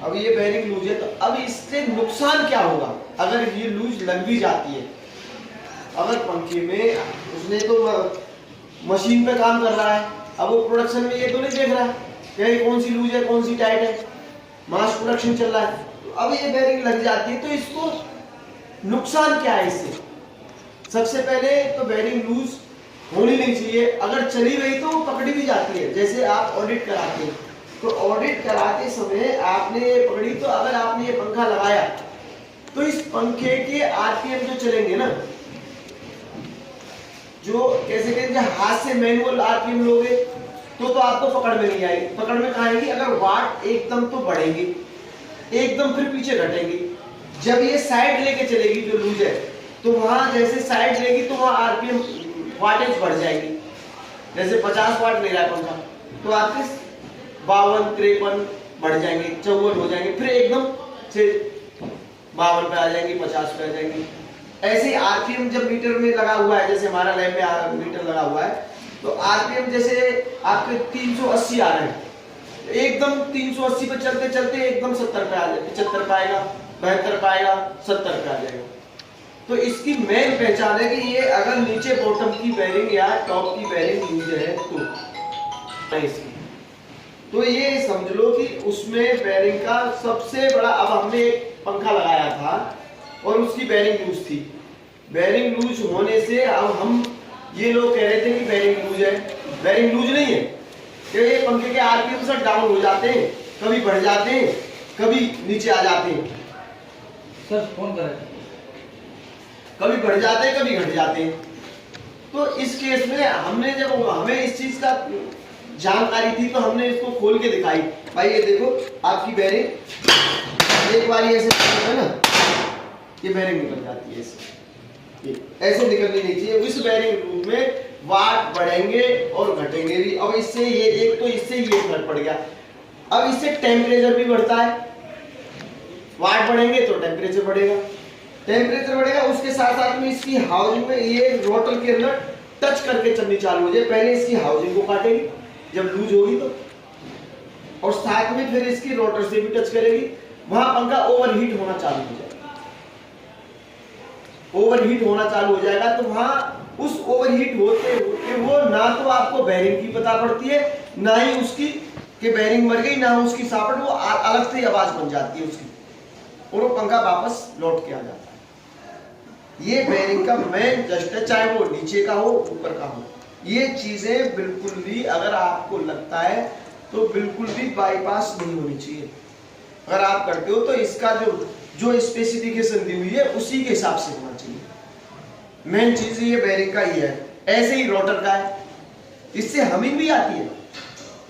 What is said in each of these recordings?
अब ये bearing loose है, तो अब इससे नुकसान क्या होगा अगर ये लूज लग भी जाती है। अगर पंखे में उसने तो मशीन पे काम कर रहा है, अब वो प्रोडक्शन में ये तो नहीं देख रहा है कि कौन सी लूज है कौन सी टाइट है, मास प्रोडक्शन चल रहा है। तो अब ये बेरिंग लग जाती है तो इसको नुकसान क्या है इससे। सबसे पहले तो बेरिंग लूज होनी नहीं चाहिए, अगर चली गई तो पकड़ी भी जाती है। जैसे आप ऑडिट कराते हैं तो ऑडिट कराते समय आपने ये पकड़ी, तो अगर आपने ये पंखा लगाया तो इस पंखे के आरपीएम जो चलेंगे ना, जो कैसे कहेंगे हाथ से मैनुअल आरपीएम लोगे तो आपको पकड़ में नहीं आएगी। पकड़ में कहाँ आएगी, अगर वाट एकदम तो बढ़ेंगे, एकदम फिर पीछे घटेंगे। जब ये साइड लेके चलेगी जो लूज है, तो वहां जैसे साइड लेगी तो वहां आरपीएम वाटेज बढ़ जाएगी। जैसे 50 वाट ले रहा है पंखा, तो आपके 52, 53 बढ़ जाएंगे, 54 हो जाएंगे, फिर एकदम से 52 पे आ जाएंगे, 50 पे आ जाएंगे। ऐसे आरपीएम जब मीटर में लगा हुआ है, जैसे हमारा लैब में मीटर लगा हुआ है, तो आरपीएम जैसे आपके 380 आ रहे हैं, एकदम 380 पे चलते चलते एकदम 70 पे आ जाए, 75 पे आएगा, 72 पे आएगा, 70 पे आ जाएगा। तो इसकी मेन पहचान है कि ये अगर नीचे बॉटम की बेरिंग या टॉप की बेरिंग यूज है तो इसकी, तो ये समझ लो कि उसमें बेरिंग का सबसे बड़ा। अब हमने एक पंखा लगाया था और उसकी बेरिंग लूज थी। बेरिंग लूज होने से अब हम ये लोग कह रहे थे कि बेरिंग लूज है, बेरिंग लूज नहीं है। कि ये पंखे के आरपीएम से डाउन हो जाते हैं, कभी बढ़ जाते हैं, कभी नीचे आ जाते हैं। सर फोन करें, कभी बढ़ जाते हैं कभी घट जाते हैं। तो इस केस में हमने जब हमें इस चीज का जानकारी थी तो हमने इसको खोल के दिखाई। भाई ये देखो आपकी बेरिंग एक बार ऐसे है ना, ये बेरिंग निकल जाती है ऐसे निकलनी नहीं चाहिए। इस बेरिंग में वाट बढ़ेंगे और घटेंगे भी। अब इससे ये एक तो इससे ये फर्क पड़ गया। अब इससे टेम्परेचर भी बढ़ता है, वाट बढ़ेंगे तो टेम्परेचर बढ़ेगा, टेम्परेचर बढ़ेगा, उसके साथ साथ में इसकी हाउसिंग में ये रोटर के अंदर टच करके चलनी चालू हो जाए। पहले इसकी हाउसिंग को काटेगी जब लूज होगी तो, और साथ में फिर इसकी रोटर से भी टच करेगी। वहां पंखा ओवरहीट होना चालू हो जाएगा। ओवरहीट होना चालू हो जाएगा तो वहां उस ओवरहीट होते होते वो ना तो आपको बेरिंग की पता पड़ती है, ना ही उसकी कि बेरिंग मर गई, ना उसकी सापट, वो अलग से आवाज बन जाती है उसकी, और वो पंखा वापस लौट के आ जाता है। ये बेरिंग का मेन जस्ट है, चाहे वो नीचे का हो ऊपर का हो। ये चीजें बिल्कुल भी अगर आपको लगता है तो बिल्कुल भी बाईपास नहीं होनी चाहिए। अगर आप करते हो तो इसका जो स्पेसिफिकेशन दी हुई है उसी के हिसाब से होना चाहिए। मेन चीज ये बेरिंग का ही है। ऐसे ही रोटर का है, इससे हमिंग भी आती है।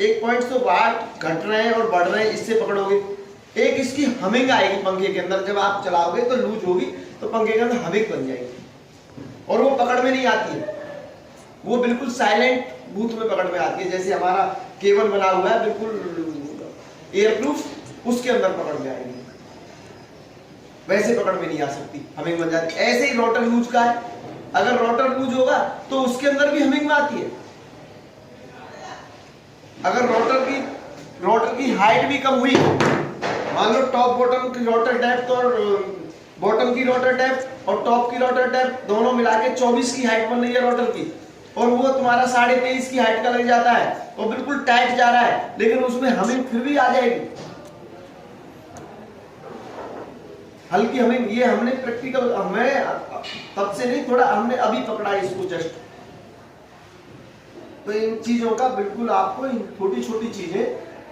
एक पॉइंट तो वाट घट रहे हैं और बढ़ रहे हैं, इससे पकड़ोगे, एक इसकी हमिंग आएगी पंखे के अंदर। जब आप चलाओगे तो लूज होगी तो पंखे के अंदर हमिंग बन जाएगी, और वो पकड़ में नहीं आती है, वो बिल्कुल साइलेंट बूथ में पकड़ में आती है। जैसे हमारा केबल बना हुआ है बिल्कुल एयरप्रूफ, उसके अंदर पकड़ में आएगी, वैसे पकड़ में नहीं आ सकती, हमिंग बन जाती है। ऐसे ही रोटर लूज का है, अगर रोटर लूज होगा तो उसके अंदर भी हमिंग में आती है। अगर रोटर की हाइट भी कम हुई, मान लो टॉप बॉटम की रोटर डेप्थ और बॉटम की रोटर डेप्थ और टॉप की रोटर डेप्थ दोनों मिला के 24 की हाइट बन रही है रोटर की, और वो तुम्हारा 23.5 की हाइट का लग जाता है और बिल्कुल टाइट जा रहा है, लेकिन उसमें हमिंग फिर भी आ जाएगी, हल्की हमिंग। ये हमने प्रैक्टिकल, हमें तब से नहीं, थोड़ा हमने अभी पकड़ा इसको जस्ट। तो इन चीजों का बिल्कुल आपको छोटी छोटी चीजें,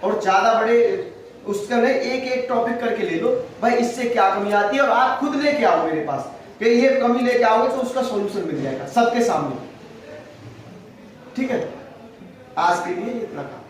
और ज्यादा बड़े उसका नहीं, एक एक टॉपिक करके ले लो भाई, इससे क्या कमी आती है, और आप खुद लेके आओ मेरे पास कि ये कमी लेके आओगे तो उसका सॉल्यूशन मिल जाएगा सबके सामने। ठीक है, आज के लिए इतना काम।